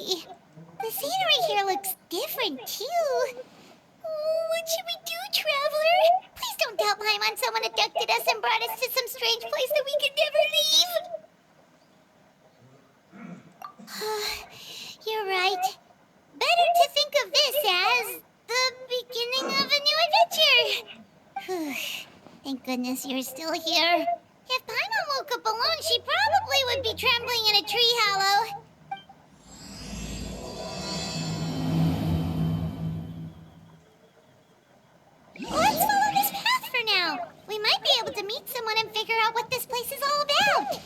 pretty. The scenery here looks different, too. Oh, what should we do, Traveler? Please don't tell Paimon someone abducted us and brought us to some strange place that we could never leave. You're right. Better to think of this as the beginning of a new adventure. Thank goodness you're still here. If Paimon woke up alone, she probably would be trembling in a tree hollow. Let's follow this path for now. We might be able to meet someone and figure out what this place is all about.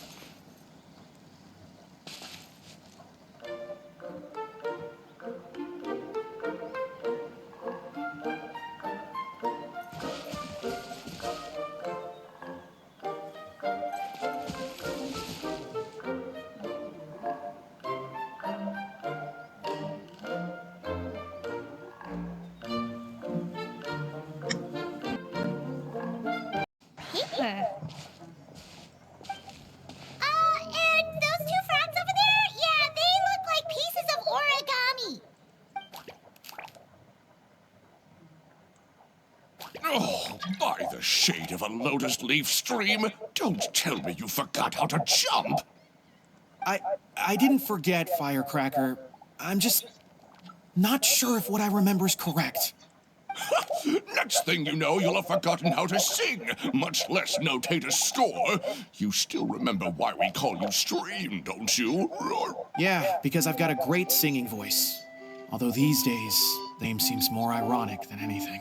Paper. And those two frogs over there? Yeah, they look like pieces of origami. Oh, by the shade of a lotus leaf stream, don't tell me you forgot how to jump. I didn't forget, Firecracker. I'm just not sure if what I remember is correct. Next thing you know, you'll have forgotten how to sing, much less notate a score. You still remember why we call you Stream, don't you? Yeah, because I've got a great singing voice. Although these days, name seems more ironic than anything.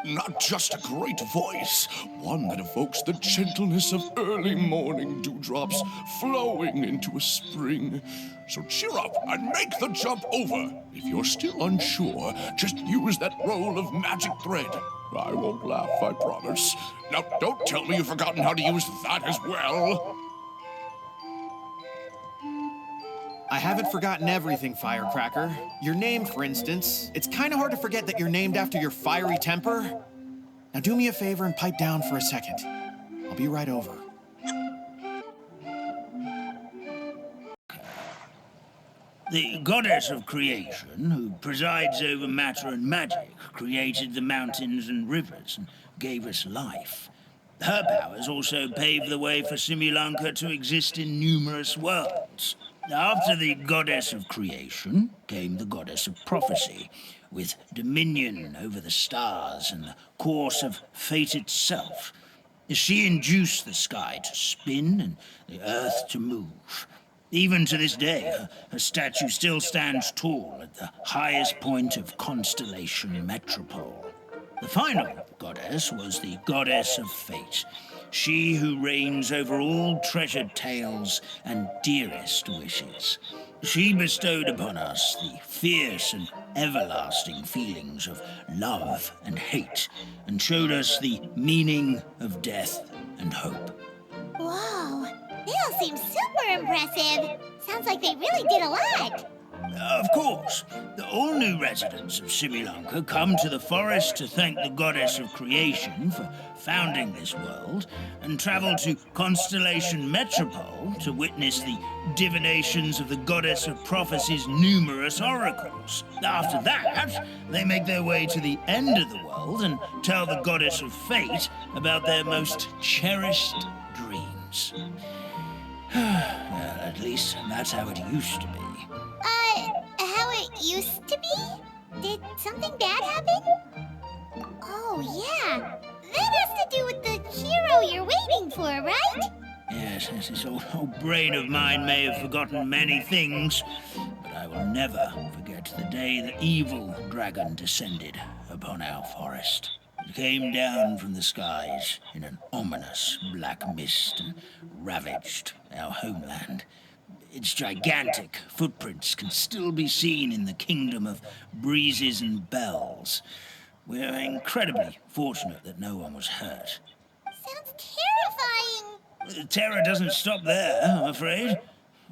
Not just a great voice, one that evokes the gentleness of early morning dewdrops flowing into a spring. So cheer up and make the jump over. If you're still unsure, just use that roll of magic thread. I won't laugh, I promise. Now, don't tell me you've forgotten how to use that as well. I haven't forgotten everything, Firecracker. Your name, for instance. It's kind of hard to forget that you're named after your fiery temper. Now do me a favor and pipe down for a second. I'll be right over. The goddess of creation, who presides over matter and magic, created the mountains and rivers and gave us life. Her powers also paved the way for Simulanka to exist in numerous worlds. After the goddess of creation came the goddess of prophecy, with dominion over the stars and the course of fate itself. She induced the sky to spin and the earth to move. Even to this day, her statue still stands tall at the highest point of Constellation Metropole. The final goddess was the goddess of fate, she who reigns over all treasured tales and dearest wishes. She bestowed upon us the fierce and everlasting feelings of love and hate, and showed us the meaning of death and hope. Whoa, they all seem super impressive. Sounds like they really did a lot. Of course, all new residents of Simulanka come to the forest to thank the goddess of creation for founding this world, and travel to Constellation Metropole to witness the divinations of the goddess of prophecy's numerous oracles. After that, they make their way to the end of the world and tell the goddess of fate about their most cherished dreams. Well, at least that's how it used to be. How it used to be? Did something bad happen? Oh, yeah. That has to do with the hero you're waiting for, right? Yes, this old brain of mine may have forgotten many things, but I will never forget the day the evil dragon descended upon our forest. It came down from the skies in an ominous black mist and ravaged our homeland. Its gigantic footprints can still be seen in the kingdom of breezes and bells. We're incredibly fortunate that no one was hurt. Sounds terrifying. The terror doesn't stop there, I'm afraid.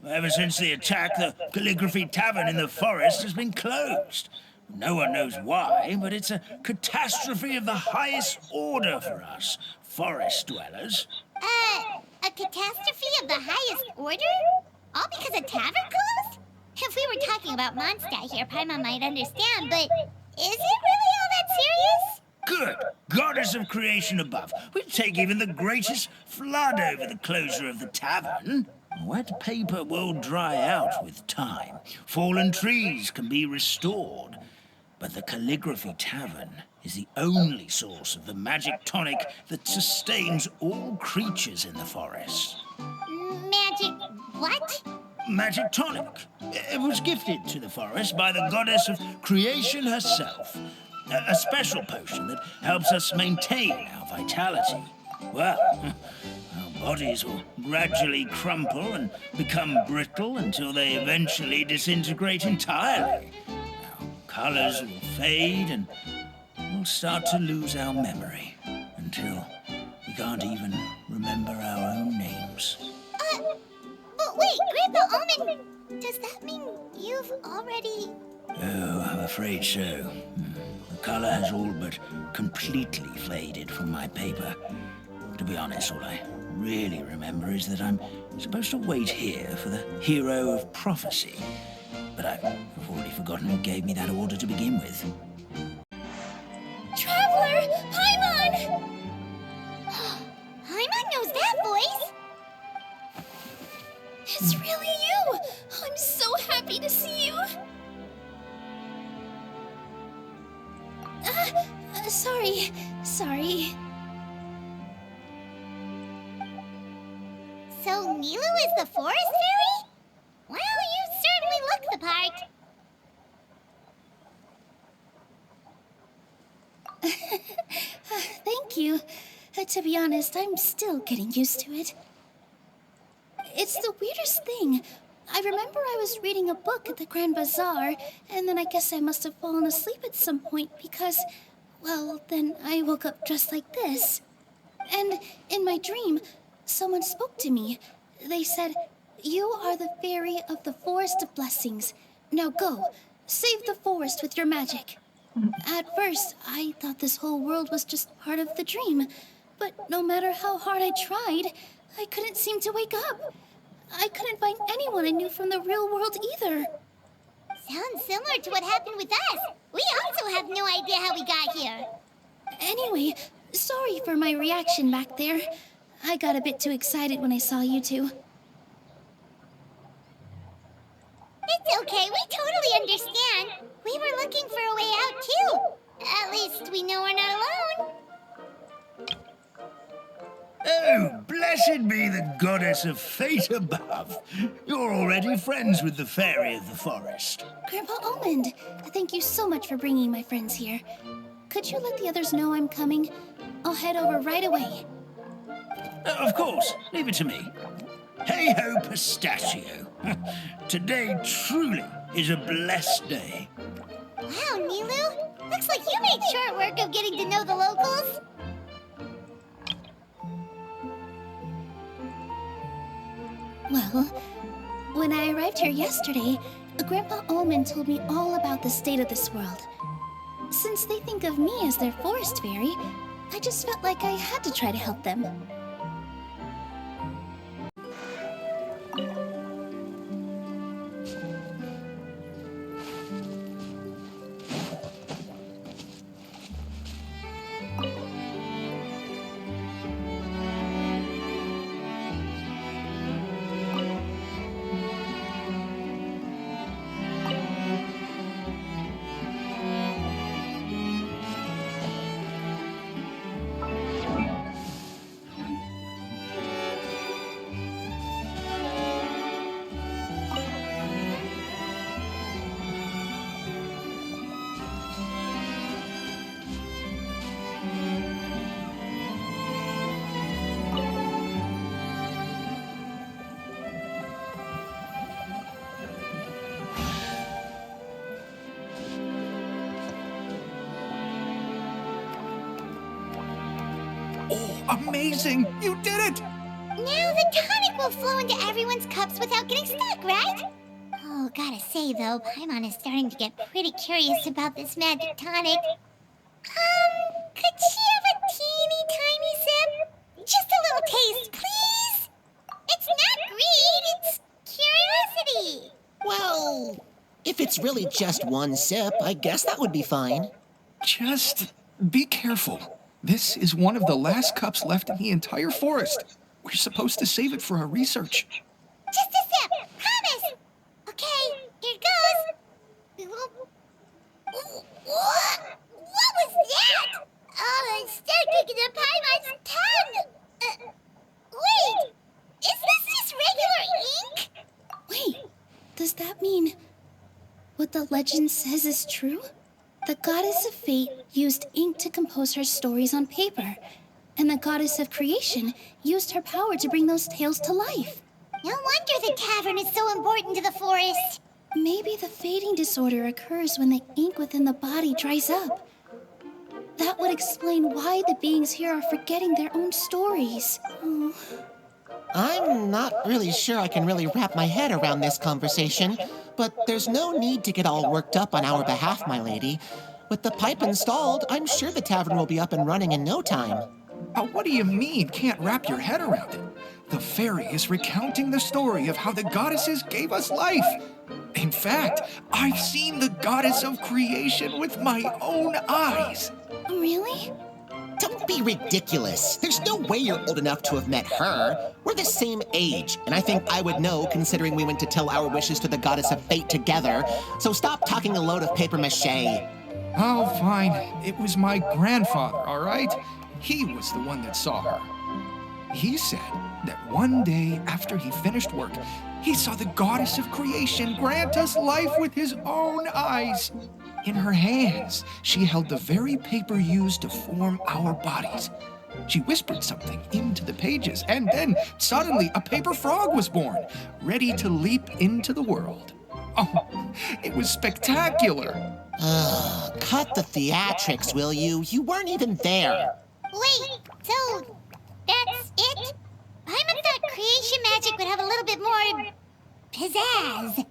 Ever since the attack, the Calligraphy Tavern in the forest has been closed. No one knows why, but it's a catastrophe of the highest order for us, forest dwellers. A catastrophe of the highest order? All because a tavern closed? If we were talking about Mondstadt here, Paimon might understand, but is it really all that serious? Good. Goddess of creation above. We'd take even the greatest flood over the closure of the tavern. Wet paper will dry out with time. Fallen trees can be restored. But the Calligraphy Tavern is the only source of the magic tonic that sustains all creatures in the forest. Magic what? Magic tonic. It was gifted to the forest by the goddess of creation herself. A special potion that helps us maintain our vitality. Well, our bodies will gradually crumple and become brittle until they eventually disintegrate entirely. Our colors will fade and we'll start to lose our memory until we can't even remember our own names. But wait, Grandpa Almond, does that mean you've already... Oh, I'm afraid so. The color has all but completely faded from my paper. To be honest, all I really remember is that I'm supposed to wait here for the hero of prophecy. But I've already forgotten who gave me that order to begin with. Traveler! Paimon! Paimon knows that voice! It's really you! I'm so happy to see you! Sorry. So Nilu is the forest fairy? Well, you certainly look the part. Thank you. To be honest, I'm still getting used to it. It's the weirdest thing. I remember I was reading a book at the Grand Bazaar, and then I guess I must have fallen asleep at some point because, well, then I woke up just like this. And in my dream, someone spoke to me. They said, "You are the fairy of the Forest of Blessings. Now go, save the forest with your magic." At first, I thought this whole world was just part of the dream. But no matter how hard I tried, I couldn't seem to wake up. I couldn't find anyone I knew from the real world either. Sounds similar to what happened with us. We also have no idea how we got here. Anyway, sorry for my reaction back there. I got a bit too excited when I saw you two. It's okay, we totally understand. We were looking for a way out too. At least we know we're not alone. Oh, blessed be the goddess of fate above. You're already friends with the fairy of the forest. Grandpa Almond, thank you so much for bringing my friends here. Could you let the others know I'm coming? I'll head over right away. Of course, leave it to me. Hey-ho, pistachio. Today truly is a blessed day. Wow, Nilu, looks like you made short work of getting to know the locals. Well, when I arrived here yesterday, Grandpa Almond told me all about the state of this world. Since they think of me as their forest fairy, I just felt like I had to try to help them. Oh, amazing! You did it! Now the tonic will flow into everyone's cups without getting stuck, right? Oh, gotta say though, Paimon is starting to get pretty curious about this magic tonic. Could she have a teeny tiny sip? Just a little taste, please? It's not greed, it's curiosity. Well, If it's really just one sip, I guess that would be fine. Just be careful. This is one of the last cups left in the entire forest. We're supposed to save it for our research. Just a sip, promise. Okay, here goes. What was that? Oh, it's sticking to Paimon's tongue. Wait, is this just regular ink? Wait, does that mean what the legend says is true? The goddess of fate used ink to compose her stories on paper, and the goddess of creation used her power to bring those tales to life. No wonder the tavern is so important to the forest. Maybe the fading disorder occurs when the ink within the body dries up. That would explain why the beings here are forgetting their own stories. Oh. I'm not really sure I can really wrap my head around this conversation, but there's no need to get all worked up on our behalf, my lady. With the pipe installed, I'm sure the tavern will be up and running in no time. What do you mean, can't wrap your head around it? The fairy is recounting the story of how the goddesses gave us life. In fact, I've seen the goddess of creation with my own eyes. Really? Don't be ridiculous. There's no way you're old enough to have met her. We're the same age, and I think I would know considering we went to tell our wishes to the goddess of fate together. So stop talking a load of paper mache. Oh, fine. It was my grandfather, all right? He was the one that saw her. He said that one day after he finished work, he saw the goddess of creation grant us life with his own eyes. In her hands, she held the very paper used to form our bodies. She whispered something into the pages, and then suddenly a paper frog was born, ready to leap into the world. Oh, it was spectacular. Cut the theatrics, will you? You weren't even there. Wait, so that's it? Paimon thought creation magic would have a little bit more pizzazz.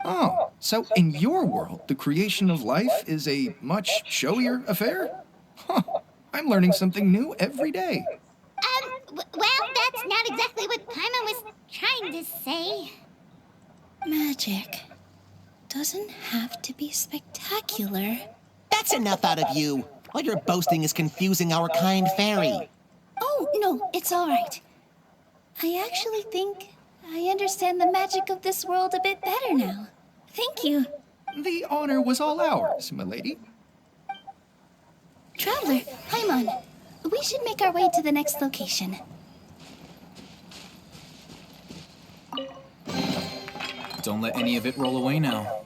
Oh, so in your world, the creation of life is a much showier affair? Huh, I'm learning something new every day. Well, that's not exactly what Paimon was trying to say. Magic doesn't have to be spectacular. That's enough out of you. All your boasting is confusing our kind fairy. Oh, no, it's all right. I actually think I understand the magic of this world a bit better now. Thank you. The honor was all ours, milady. Traveler, Paimon, we should make our way to the next location. Don't let any of it roll away now.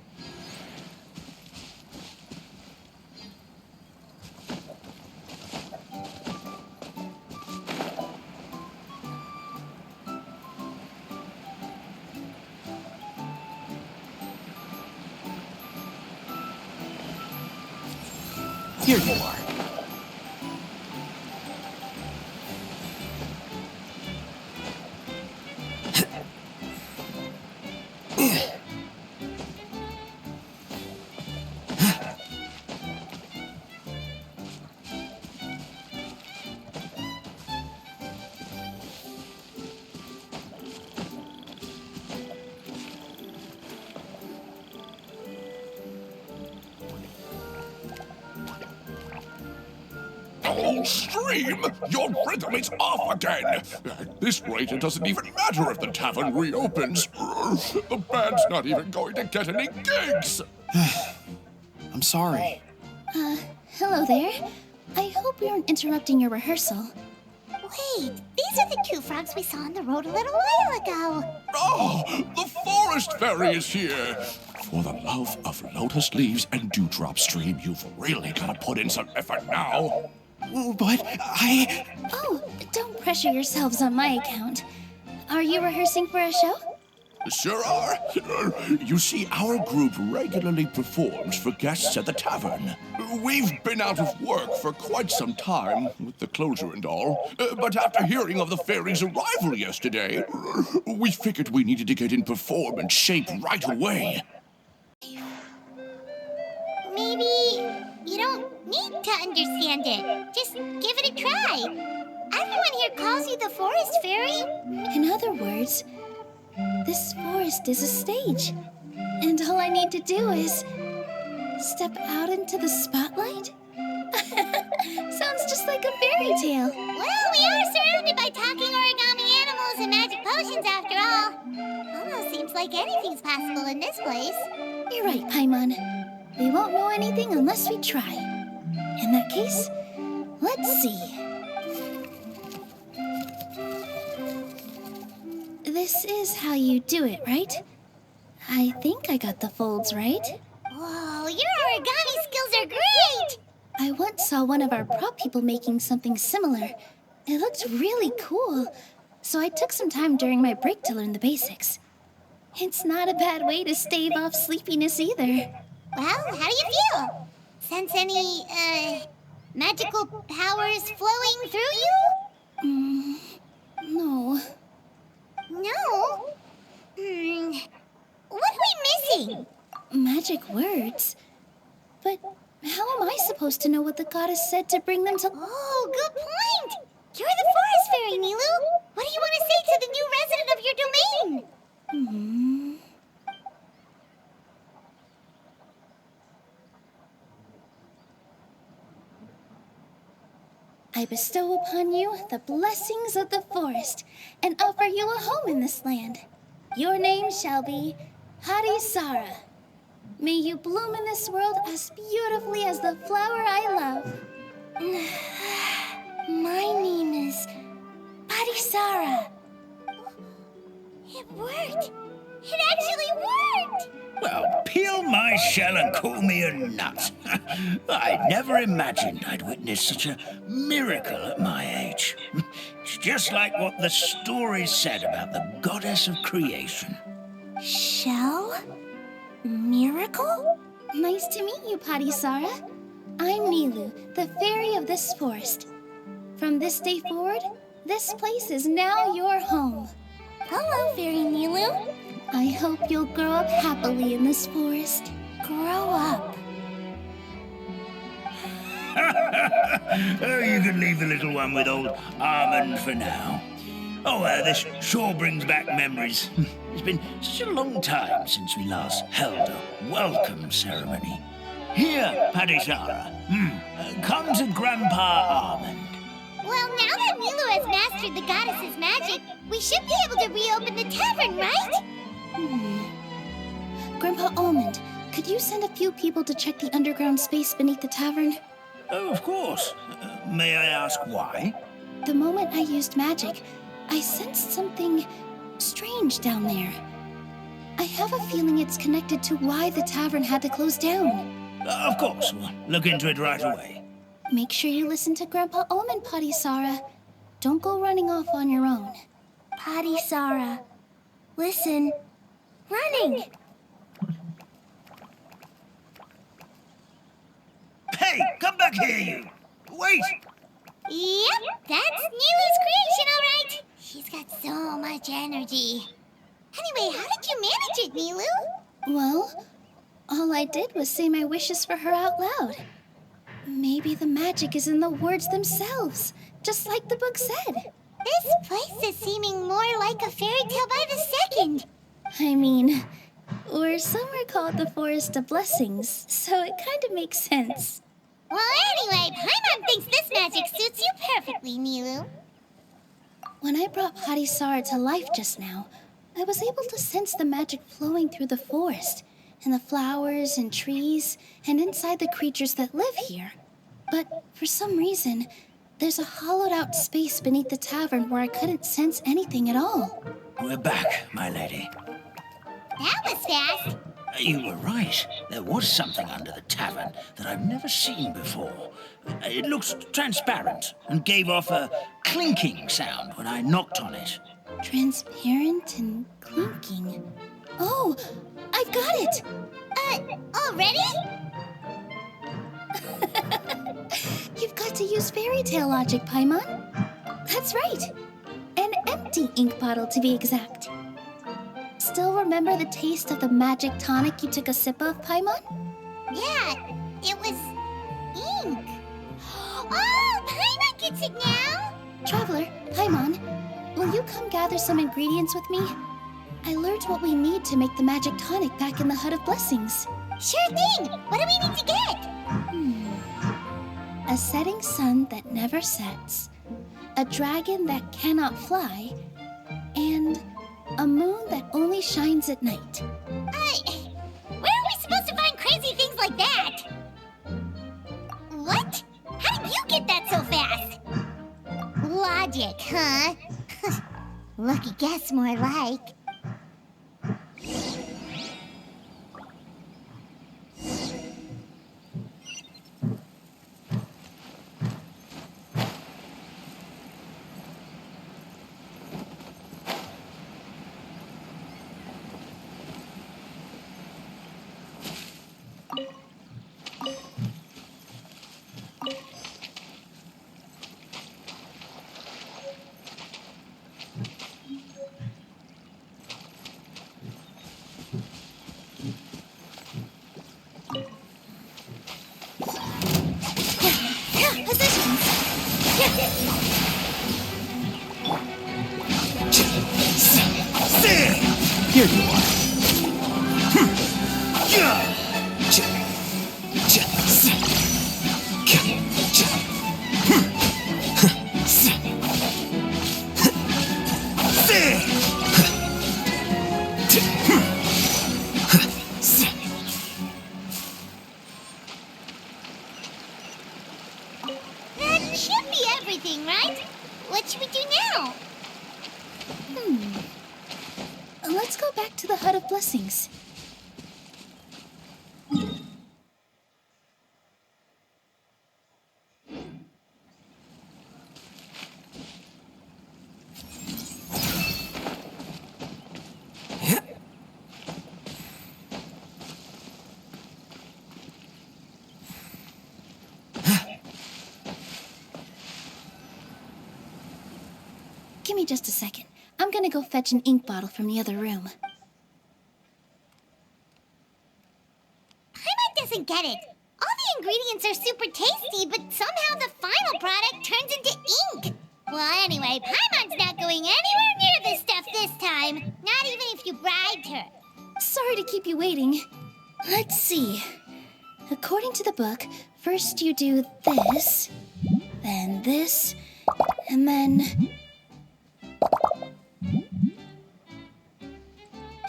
Here you are. Oh, Stream! Your rhythm is off again! At this rate, it doesn't even matter if the tavern reopens. The band's not even going to get any gigs! I'm sorry. Hello there. I hope we aren't interrupting your rehearsal. Wait, these are the two frogs we saw on the road a little while ago. Oh, the forest fairy is here! For the love of lotus leaves and dewdrop, Stream, you've really got to put in some effort now. But Oh, don't pressure yourselves on my account. Are you rehearsing for a show? Sure are. You see, our group regularly performs for guests at the tavern. We've been out of work for quite some time, with the closure and all. But after hearing of the fairy's arrival yesterday, we figured we needed to get in performance shape right away. Maybe you don't need to understand it. Just give it a try. Everyone here calls you the forest fairy. In other words, This forest is a stage, and all I need to do is step out into the spotlight? Sounds just like a fairy tale. Well, we are surrounded by talking origami animals and magic potions after all. Almost seems like anything's possible in this place. You're right, Paimon. We won't know anything unless we try. In that case, let's see. This is how you do it, right? I think I got the folds right. Whoa, your origami skills are great! I once saw one of our prop people making something similar. It looked really cool, so I took some time during my break to learn the basics. It's not a bad way to stave off sleepiness either. Well, how do you feel? Sense any, magical powers flowing through you? No. No? What are we missing? Magic words? But how am I supposed to know what the goddess said to bring them to... Oh, good point! You're the forest fairy, Nilu! What do you want to say to the new resident of your domain? I bestow upon you the blessings of the forest and offer you a home in this land. Your name shall be Harisara. May you bloom in this world as beautifully as the flower I love. My name is Parisara. It worked! It actually worked! Well, peel my shell and call me a nut. I never imagined I'd witness such a miracle at my age. It's just like what the stories said about the goddess of creation. Shell? Miracle? Nice to meet you, Parisara. I'm Nilu, the fairy of this forest. From this day forward, this place is now your home. Hello, Fairy Nilu. I hope you'll grow up happily in this forest. Grow up. Oh, you can leave the little one with old Armand for now. Oh, this sure brings back memories. It's been such a long time since we last held a welcome ceremony. Here, Parisara. Come to Grandpa Armand. Well, now that Nilu has mastered the goddess's magic, we should be able to reopen the tavern, right? Grandpa Almond, could you send a few people to check the underground space beneath the tavern? Oh, of course. May I ask why? The moment I used magic, I sensed something strange down there. I have a feeling it's connected to why the tavern had to close down. Of course. We'll look into it right away. Make sure you listen to Grandpa Almond, Parisara. Don't go running off on your own. Parisara. Listen. Running! Hey, come back here, you! Wait! Yep, that's Nilu's creation, all right. She's got so much energy. Anyway, how did you manage it, Nilu? Well, all I did was say my wishes for her out loud. Maybe the magic is in the words themselves, just like the book said. This place is seeming more like a fairy tale by the second. I mean, or somewhere called the Forest of Blessings, so it kind of makes sense. Well, anyway, Paimon thinks this magic suits you perfectly, Nilu. When I brought Harisara to life just now, I was able to sense the magic flowing through the forest, and the flowers and trees, and inside the creatures that live here. But for some reason, there's a hollowed-out space beneath the tavern where I couldn't sense anything at all. We're back, my lady. That was fast. You were right. There was something under the tavern that I've never seen before. It looked transparent and gave off a clinking sound when I knocked on it. Transparent and clinking. Oh, I've got it! Already? You've got to use fairy tale logic, Paimon. That's right. An empty ink bottle, to be exact. Still remember the taste of the magic tonic you took a sip of, Paimon? Yeah, it was ink. Oh, Paimon gets it now. Traveler, Paimon, will you come gather some ingredients with me? I learned what we need to make the magic tonic back in the Hut of Blessings. Sure thing! What do we need to get? A setting sun that never sets, a dragon that cannot fly, and a moon that only shines at night. Where are we supposed to find crazy things like that? What? How did you get that so fast? Logic, huh? Lucky guess, more like. Here you are. That should be everything, right? What should we do now? Let's go back to the Hut of Blessings. Give me just a second. I'm gonna go fetch an ink bottle from the other room. Paimon doesn't get it. All the ingredients are super tasty, but somehow the final product turns into ink. Well, anyway, Paimon's not going anywhere near this stuff this time. Not even if you bribed her. Sorry to keep you waiting. Let's see. According to the book, first you do this, then this, and then...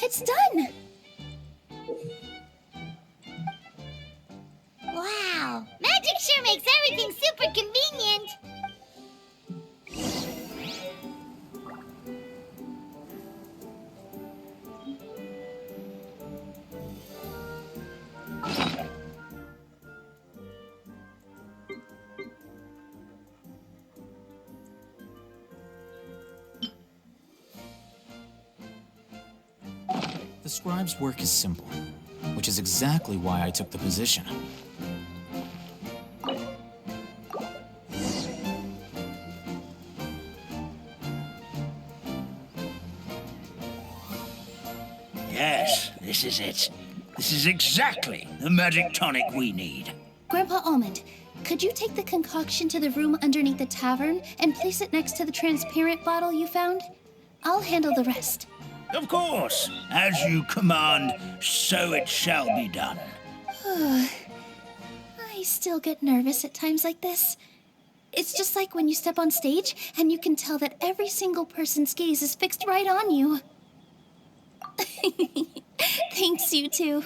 It's done! Wow, magic sure makes everything super convenient. The scribe's work is simple, which is exactly why I took the position. Yes, this is it. This is exactly the magic tonic we need. Grandpa Almond, could you take the concoction to the room underneath the tavern and place it next to the transparent bottle you found? I'll handle the rest. Of course, as you command, so it shall be done. I still get nervous at times like this. It's just like when you step on stage and you can tell that every single person's gaze is fixed right on you. Thanks, you two.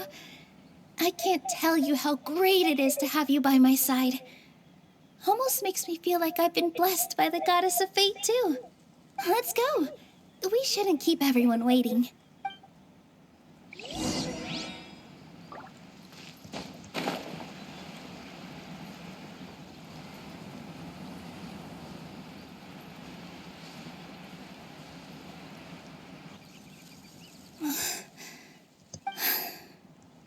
I can't tell you how great it is to have you by my side. Almost makes me feel like I've been blessed by the goddess of fate, too. Let's go. We shouldn't keep everyone waiting.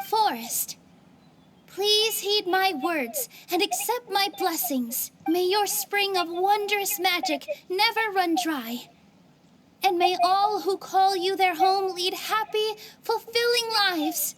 Forest, please heed my words and accept my blessings. May your spring of wondrous magic never run dry. And may all who call you their home lead happy, fulfilling lives.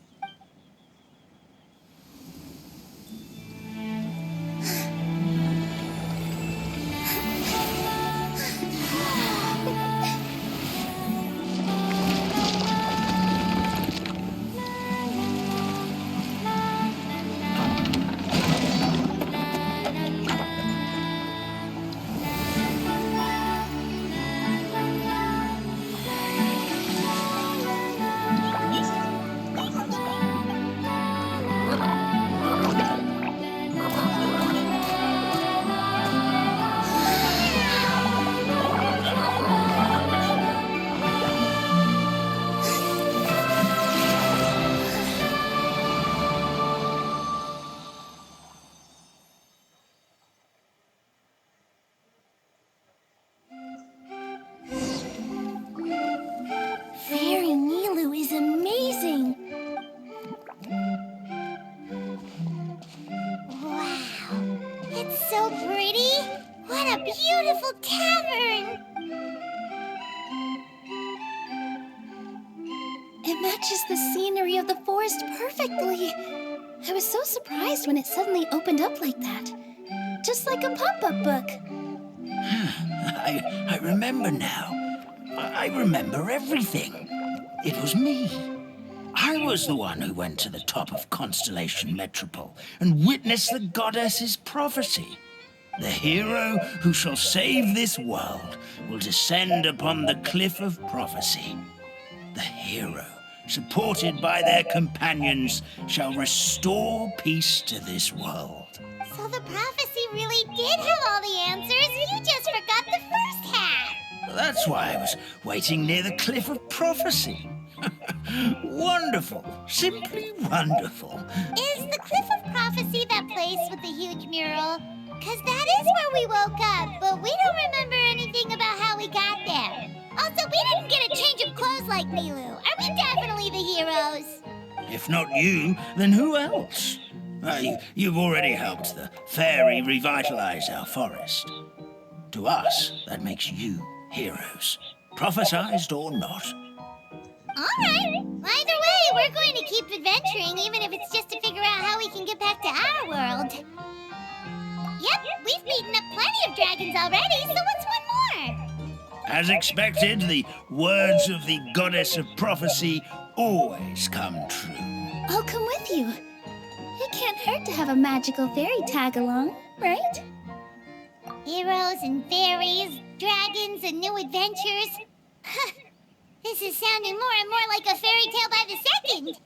beautiful tavern! It matches the scenery of the forest perfectly. I was so surprised when it suddenly opened up like that. Just like a pop-up book. I remember now. I remember everything. It was me. I was the one who went to the top of Constellation Metropole and witnessed the goddess's prophecy. The hero who shall save this world will descend upon the cliff of prophecy. The hero, supported by their companions, shall restore peace to this world. So the prophecy really did have all the answers. You just forgot the first half. That's why I was waiting near the cliff of prophecy. Wonderful. Simply wonderful. Is the Cliff of Prophecy that place with the huge mural? Because that is where we woke up, but we don't remember anything about how we got there. Also, we didn't get a change of clothes like Nilu. Are we definitely the heroes? If not you, then who else? You've already helped the fairy revitalize our forest. To us, that makes you heroes, prophesized or not. All right. Either way, we're going to keep adventuring, even if it's just to figure out how we can get back to our world. Yep, we've beaten up plenty of dragons already, so what's one more? As expected, the words of the goddess of prophecy always come true. I'll come with you. It can't hurt to have a magical fairy tag along, right? Heroes and fairies, dragons and new adventures. This is sounding more and more like a fairy tale by the second.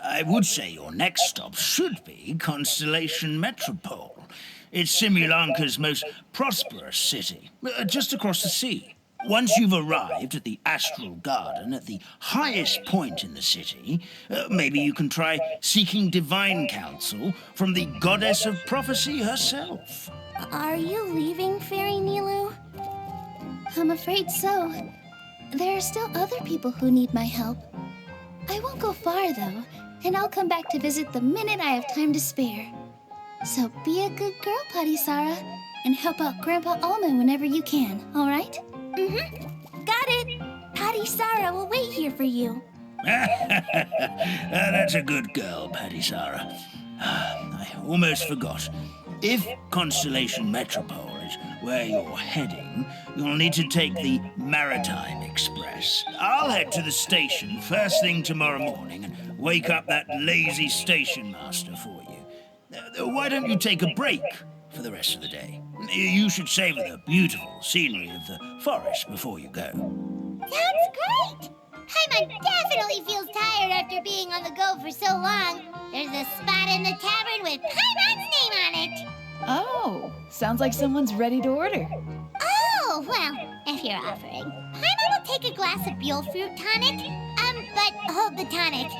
I would say your next stop should be Constellation Metropole. It's Simulanka's most prosperous city, just across the sea. Once you've arrived at the Astral Garden at the highest point in the city, maybe you can try seeking divine counsel from the goddess of prophecy herself. Are you leaving, Fairy Nilu? I'm afraid so. There are still other people who need my help. I won't go far, though, and I'll come back to visit the minute I have time to spare. So be a good girl, Patisara, and help out Grandpa Almond whenever you can, all right? Mm-hmm. Got it. Patisara will wait here for you. That's a good girl, Patisara. I almost forgot. If Constellation Metropole is where you're heading, you'll need to take the Maritime Express. I'll head to the station first thing tomorrow morning and wake up that lazy station master for you. Why don't you take a break for the rest of the day? You should savor the beautiful scenery of the forest before you go. Sounds great! Paimon definitely feels tired after being on the go for so long. There's a spot in the tavern with Paimon's name on it. Oh, sounds like someone's ready to order. Oh, well, if you're offering. Paimon will take a glass of Buell fruit tonic. But hold the tonic.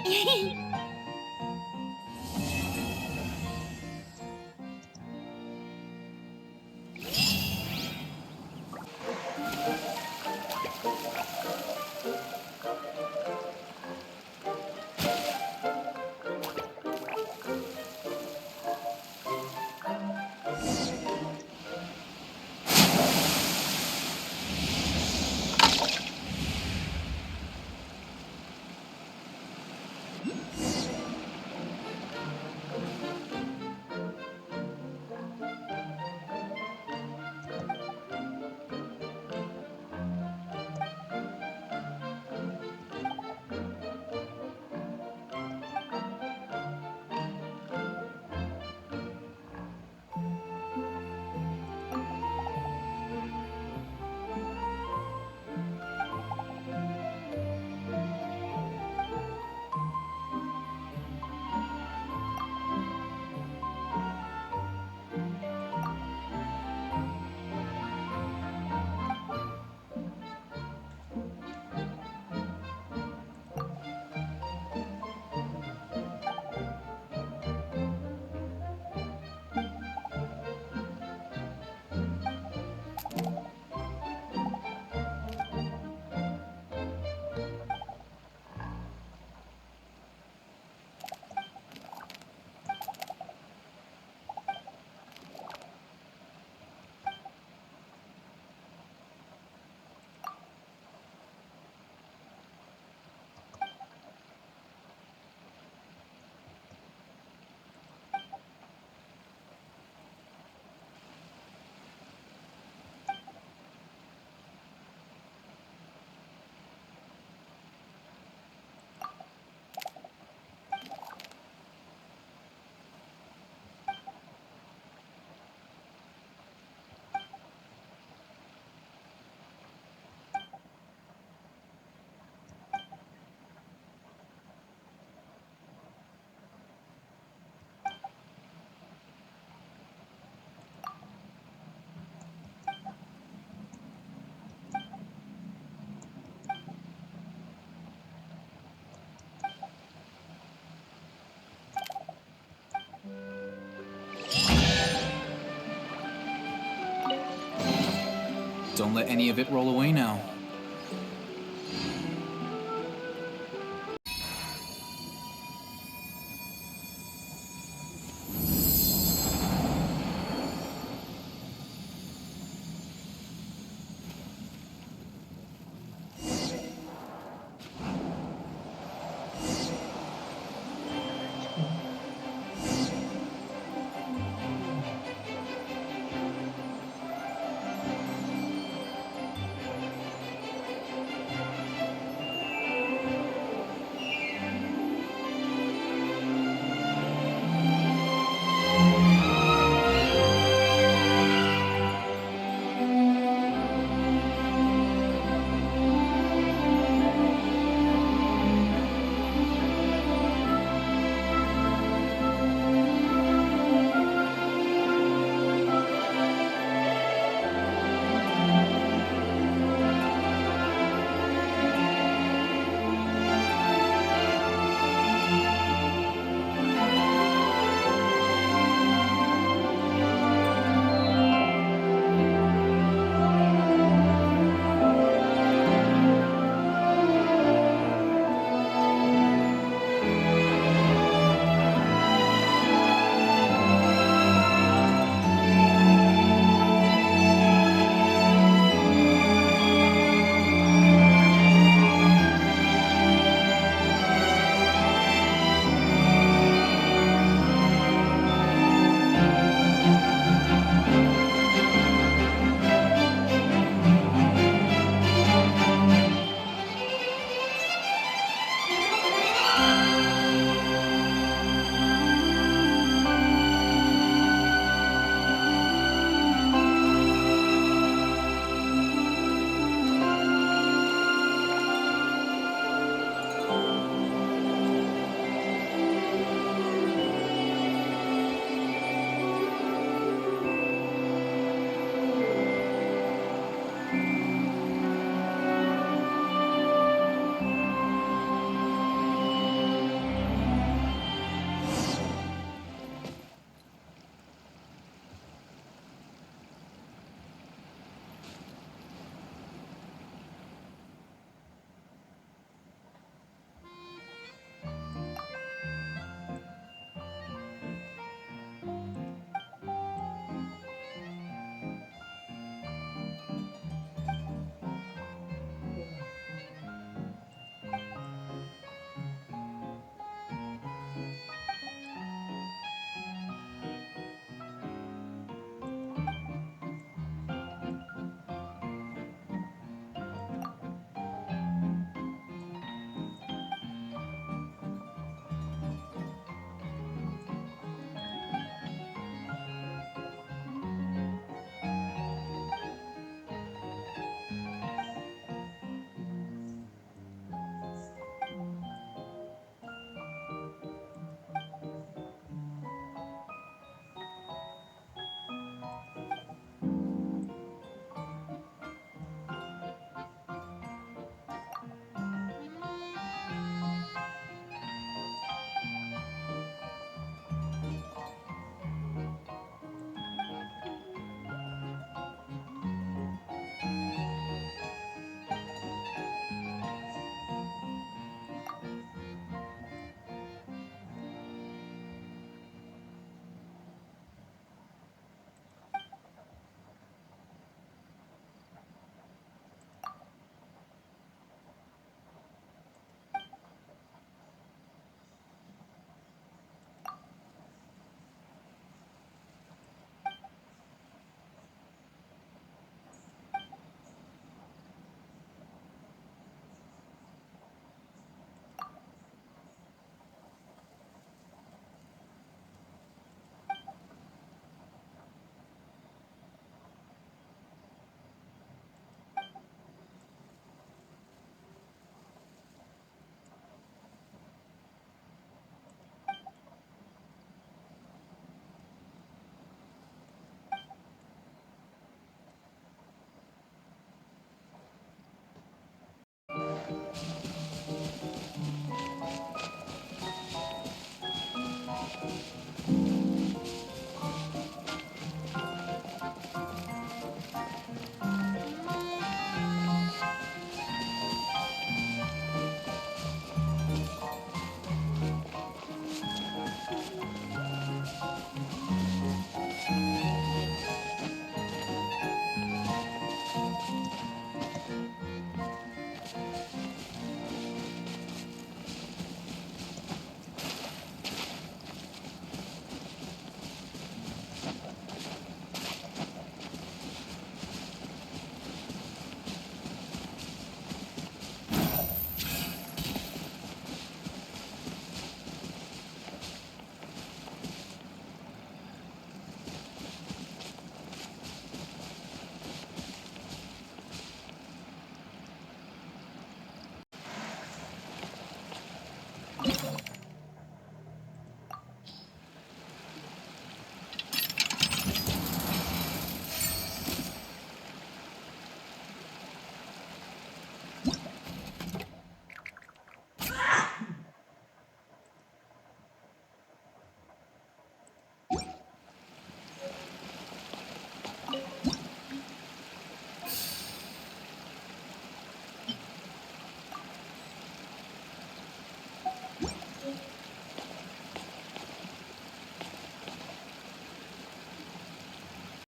Don't let any of it roll away now.